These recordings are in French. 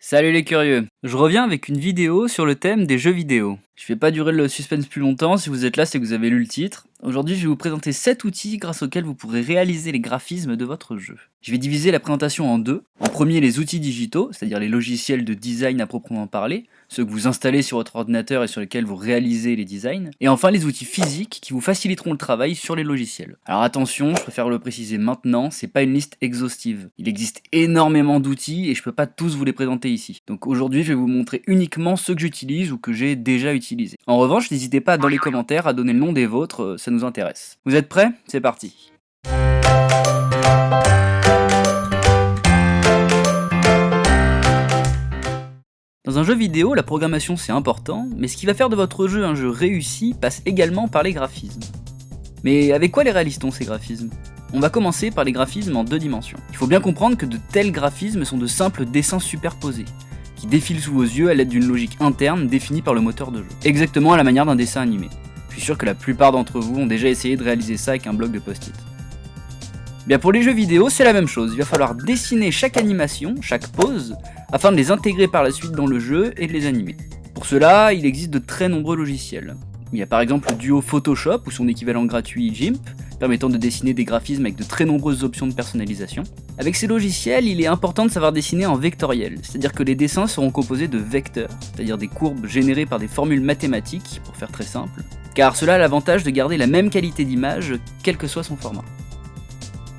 Salut les curieux, je reviens avec une vidéo sur le thème des jeux vidéo. Je vais pas durer le suspense plus longtemps, si vous êtes là c'est que vous avez lu le titre. Aujourd'hui je vais vous présenter 7 outils grâce auxquels vous pourrez réaliser les graphismes de votre jeu. Je vais diviser la présentation en deux. En premier les outils digitaux, c'est-à-dire les logiciels de design à proprement parler, ceux que vous installez sur votre ordinateur et sur lesquels vous réalisez les designs. Et enfin les outils physiques qui vous faciliteront le travail sur les logiciels. Alors attention, je préfère le préciser maintenant, c'est pas une liste exhaustive. Il existe énormément d'outils et je peux pas tous vous les présenter ici. Donc aujourd'hui je vais vous montrer uniquement ceux que j'utilise ou que j'ai déjà utilisés. En revanche, n'hésitez pas dans les commentaires à donner le nom des vôtres, ça nous intéresse. Vous êtes prêts? C'est parti. Dans un jeu vidéo, la programmation c'est important, mais ce qui va faire de votre jeu un jeu réussi passe également par les graphismes. Mais avec quoi les réalise-t-on ces graphismes? On va commencer par les graphismes en 2 dimensions. Il faut bien comprendre que de tels graphismes sont de simples dessins superposés, qui défilent sous vos yeux à l'aide d'une logique interne définie par le moteur de jeu. Exactement à la manière d'un dessin animé. Je suis sûr que la plupart d'entre vous ont déjà essayé de réaliser ça avec un bloc de post-it. Bien pour les jeux vidéo, c'est la même chose, il va falloir dessiner chaque animation, chaque pose, afin de les intégrer par la suite dans le jeu et de les animer. Pour cela, il existe de très nombreux logiciels. Il y a par exemple le duo Photoshop ou son équivalent gratuit GIMP, permettant de dessiner des graphismes avec de très nombreuses options de personnalisation. Avec ces logiciels, il est important de savoir dessiner en vectoriel, c'est-à-dire que les dessins seront composés de vecteurs, c'est-à-dire des courbes générées par des formules mathématiques, pour faire très simple, car cela a l'avantage de garder la même qualité d'image, quel que soit son format.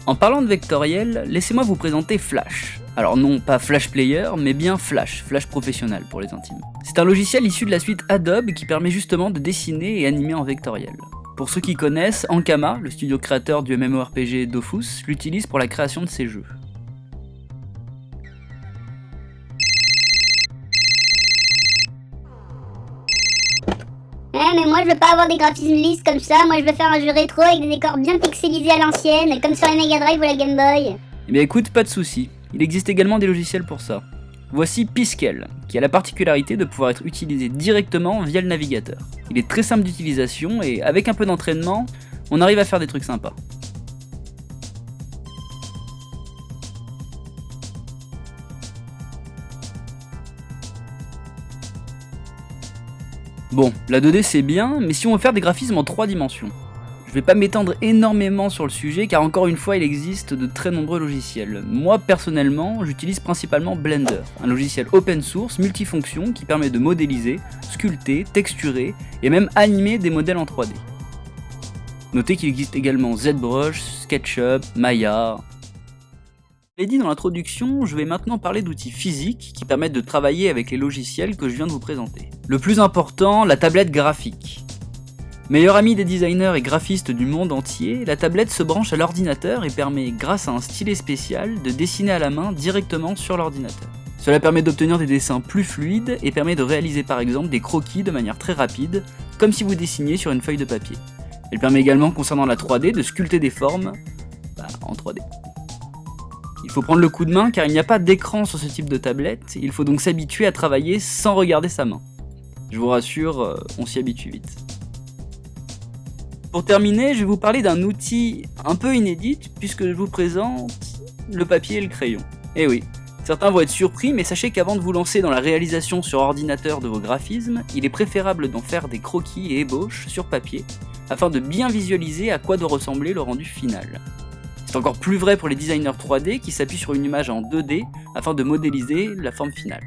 En parlant de vectoriel, laissez-moi vous présenter Flash. Alors non, pas Flash Player, mais bien Flash professionnel pour les intimes. C'est un logiciel issu de la suite Adobe qui permet justement de dessiner et animer en vectoriel. Pour ceux qui connaissent, Ankama, le studio créateur du MMORPG Dofus, l'utilise pour la création de ses jeux. Ouais, mais moi je veux pas avoir des graphismes lisses comme ça, moi je veux faire un jeu rétro avec des décors bien pixelisés à l'ancienne, comme sur la Mega Drive ou la Game Boy. Eh bien écoute, pas de soucis, il existe également des logiciels pour ça. Voici Piskel, qui a la particularité de pouvoir être utilisé directement via le navigateur. Il est très simple d'utilisation et avec un peu d'entraînement, on arrive à faire des trucs sympas. Bon, la 2D c'est bien, mais si on veut faire des graphismes en 3 dimensions. Je vais pas m'étendre énormément sur le sujet car encore une fois il existe de très nombreux logiciels. Moi personnellement j'utilise principalement Blender, un logiciel open source multifonction qui permet de modéliser, sculpter, texturer et même animer des modèles en 3D. Notez qu'il existe également ZBrush, SketchUp, Maya. Je l'ai dit dans l'introduction, je vais maintenant parler d'outils physiques qui permettent de travailler avec les logiciels que je viens de vous présenter. Le plus important, la tablette graphique. Meilleur ami des designers et graphistes du monde entier, la tablette se branche à l'ordinateur et permet, grâce à un stylet spécial, de dessiner à la main directement sur l'ordinateur. Cela permet d'obtenir des dessins plus fluides et permet de réaliser par exemple des croquis de manière très rapide, comme si vous dessiniez sur une feuille de papier. Elle permet également, concernant la 3D, de sculpter des formes en 3D. Il faut prendre le coup de main car il n'y a pas d'écran sur ce type de tablette, il faut donc s'habituer à travailler sans regarder sa main. Je vous rassure, on s'y habitue vite. Pour terminer, je vais vous parler d'un outil un peu inédit puisque je vous présente le papier et le crayon. Eh oui, certains vont être surpris, mais sachez qu'avant de vous lancer dans la réalisation sur ordinateur de vos graphismes, il est préférable d'en faire des croquis et ébauches sur papier afin de bien visualiser à quoi doit ressembler le rendu final. C'est encore plus vrai pour les designers 3D qui s'appuient sur une image en 2D afin de modéliser la forme finale.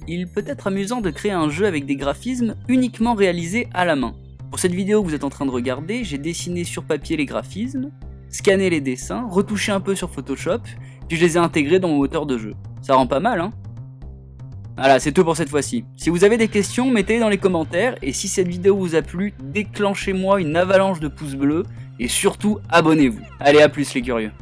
Il peut être amusant de créer un jeu avec des graphismes uniquement réalisés à la main. Pour cette vidéo que vous êtes en train de regarder, j'ai dessiné sur papier les graphismes, scanné les dessins, retouché un peu sur Photoshop, puis je les ai intégrés dans mon moteur de jeu. Ça rend pas mal, hein? Voilà, c'est tout pour cette fois-ci. Si vous avez des questions, mettez-les dans les commentaires, et si cette vidéo vous a plu, déclenchez-moi une avalanche de pouces bleus, et surtout, abonnez-vous. Allez, à plus les curieux.